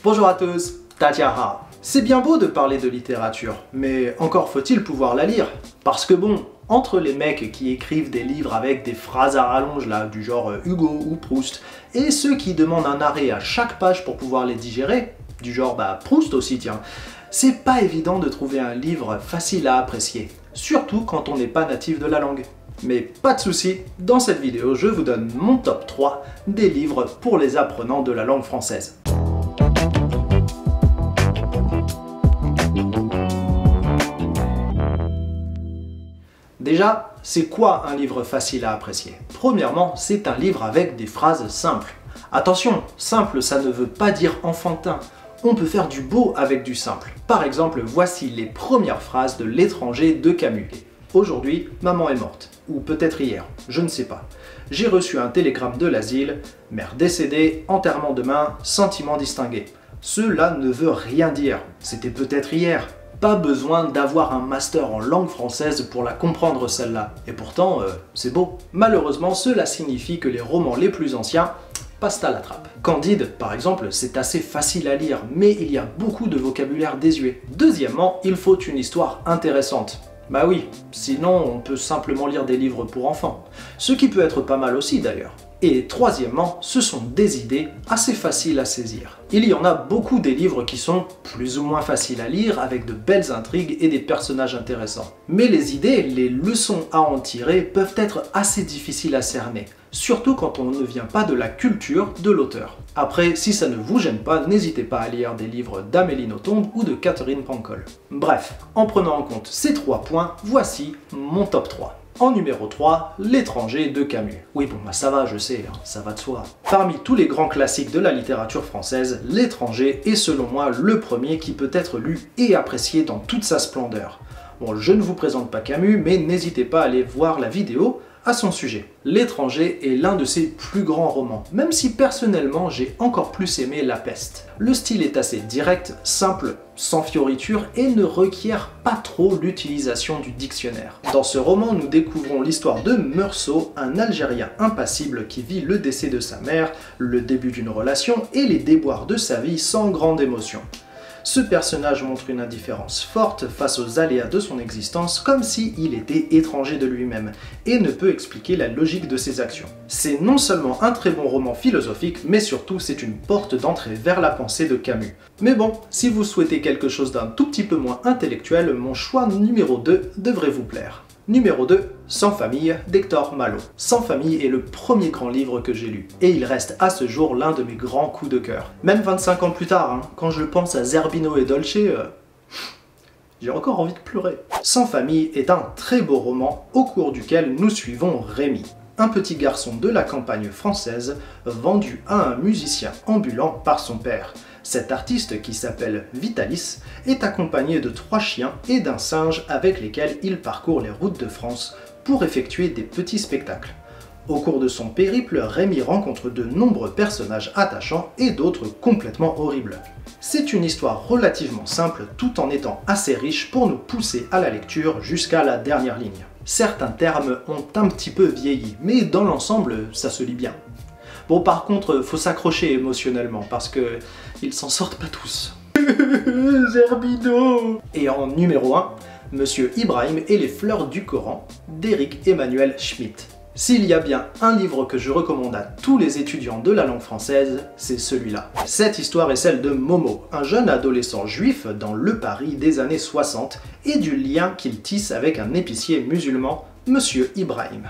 Bonjour à tous, Tatiara. C'est bien beau de parler de littérature, mais encore faut-il pouvoir la lire. Parce que bon, entre les mecs qui écrivent des livres avec des phrases à rallonge là, du genre Hugo ou Proust, et ceux qui demandent un arrêt à chaque page pour pouvoir les digérer, du genre Proust aussi tiens, c'est pas évident de trouver un livre facile à apprécier, surtout quand on n'est pas natif de la langue. Mais pas de soucis, dans cette vidéo je vous donne mon top 3 des livres pour les apprenants de la langue française. Déjà, c'est quoi un livre facile à apprécier? Premièrement, c'est un livre avec des phrases simples. Attention, simple ça ne veut pas dire enfantin. On peut faire du beau avec du simple. Par exemple, voici les premières phrases de L'étranger de Camus. Aujourd'hui, maman est morte. Ou peut-être hier, je ne sais pas. J'ai reçu un télégramme de l'asile, mère décédée, enterrement demain, sentiment distingué. Cela ne veut rien dire. C'était peut-être hier. Pas besoin d'avoir un master en langue française pour la comprendre celle-là. Et pourtant, c'est beau. Malheureusement, cela signifie que les romans les plus anciens passent à la trappe. Candide, par exemple, c'est assez facile à lire, mais il y a beaucoup de vocabulaire désuet. Deuxièmement, il faut une histoire intéressante. Bah oui, sinon on peut simplement lire des livres pour enfants. Ce qui peut être pas mal aussi d'ailleurs. Et troisièmement, ce sont des idées assez faciles à saisir. Il y en a beaucoup des livres qui sont plus ou moins faciles à lire, avec de belles intrigues et des personnages intéressants. Mais les idées, les leçons à en tirer peuvent être assez difficiles à cerner, surtout quand on ne vient pas de la culture de l'auteur. Après, si ça ne vous gêne pas, n'hésitez pas à lire des livres d'Amélie Nothomb ou de Catherine Pancol. Bref, en prenant en compte ces 3 points, voici mon top 3. En numéro 3, L'étranger de Camus. Oui bon ça va, je sais, ça va de soi. Parmi tous les grands classiques de la littérature française, L'étranger est selon moi le premier qui peut être lu et apprécié dans toute sa splendeur. Bon, je ne vous présente pas Camus, mais n'hésitez pas à aller voir la vidéo à son sujet. L'étranger est l'un de ses plus grands romans, même si personnellement j'ai encore plus aimé La Peste. Le style est assez direct, simple, sans fioritures et ne requiert pas trop l'utilisation du dictionnaire. Dans ce roman, nous découvrons l'histoire de Meursault, un Algérien impassible qui vit le décès de sa mère, le début d'une relation et les déboires de sa vie sans grande émotion. Ce personnage montre une indifférence forte face aux aléas de son existence, comme s'il était étranger de lui-même, et ne peut expliquer la logique de ses actions. C'est non seulement un très bon roman philosophique, mais surtout c'est une porte d'entrée vers la pensée de Camus. Mais bon, si vous souhaitez quelque chose d'un tout petit peu moins intellectuel, mon choix numéro 2 devrait vous plaire. Numéro 2, Sans famille d'Hector Malot. Sans famille est le premier grand livre que j'ai lu, et il reste à ce jour l'un de mes grands coups de cœur. Même 25 ans plus tard, quand je pense à Zerbino et Dolce, j'ai encore envie de pleurer. Sans famille est un très beau roman au cours duquel nous suivons Rémi, un petit garçon de la campagne française vendu à un musicien ambulant par son père. Cet artiste, qui s'appelle Vitalis, est accompagné de 3 chiens et d'un singe avec lesquels il parcourt les routes de France pour effectuer des petits spectacles. Au cours de son périple, Rémi rencontre de nombreux personnages attachants et d'autres complètement horribles. C'est une histoire relativement simple tout en étant assez riche pour nous pousser à la lecture jusqu'à la dernière ligne. Certains termes ont un petit peu vieilli, mais dans l'ensemble, ça se lit bien. Bon, par contre, faut s'accrocher émotionnellement parce que ils s'en sortent pas tous. Zerbino. Et en numéro 1, Monsieur Ibrahim et les fleurs du Coran d'Éric Emmanuel Schmitt. S'il y a bien un livre que je recommande à tous les étudiants de la langue française, c'est celui-là. Cette histoire est celle de Momo, un jeune adolescent juif dans le Paris des années 60 et du lien qu'il tisse avec un épicier musulman, Monsieur Ibrahim.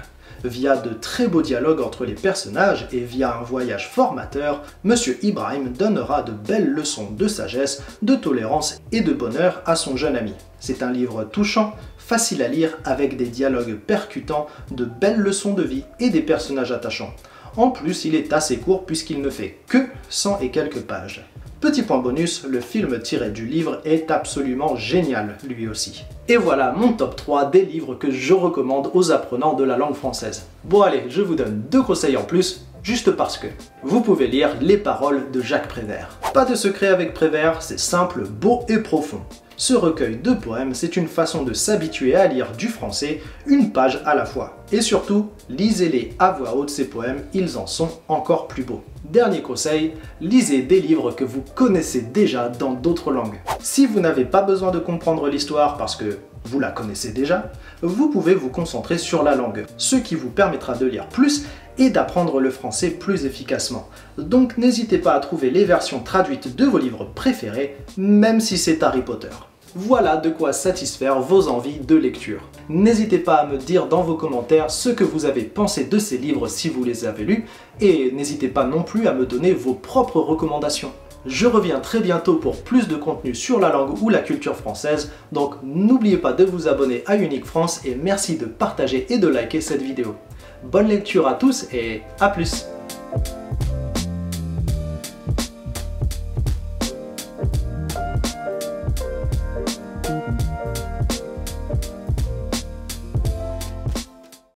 Via de très beaux dialogues entre les personnages et via un voyage formateur, Monsieur Ibrahim donnera de belles leçons de sagesse, de tolérance et de bonheur à son jeune ami. C'est un livre touchant, facile à lire avec des dialogues percutants, de belles leçons de vie et des personnages attachants. En plus, il est assez court puisqu'il ne fait que 100 et quelques pages. Petit point bonus, le film tiré du livre est absolument génial, lui aussi. Et voilà mon top 3 des livres que je recommande aux apprenants de la langue française. Bon allez, je vous donne 2 conseils en plus, juste parce que. Vous pouvez lire Les Paroles de Jacques Prévert. Pas de secret avec Prévert, c'est simple, beau et profond. Ce recueil de poèmes, c'est une façon de s'habituer à lire du français, une page à la fois. Et surtout, lisez-les à voix haute ces poèmes, ils en sont encore plus beaux. Dernier conseil, lisez des livres que vous connaissez déjà dans d'autres langues. Si vous n'avez pas besoin de comprendre l'histoire parce que vous la connaissez déjà, vous pouvez vous concentrer sur la langue, ce qui vous permettra de lire plus et d'apprendre le français plus efficacement. Donc n'hésitez pas à trouver les versions traduites de vos livres préférés, même si c'est Harry Potter. Voilà de quoi satisfaire vos envies de lecture. N'hésitez pas à me dire dans vos commentaires ce que vous avez pensé de ces livres si vous les avez lus, et n'hésitez pas non plus à me donner vos propres recommandations. Je reviens très bientôt pour plus de contenu sur la langue ou la culture française, donc n'oubliez pas de vous abonner à Unique France et merci de partager et de liker cette vidéo. Bonne lecture à tous et à plus!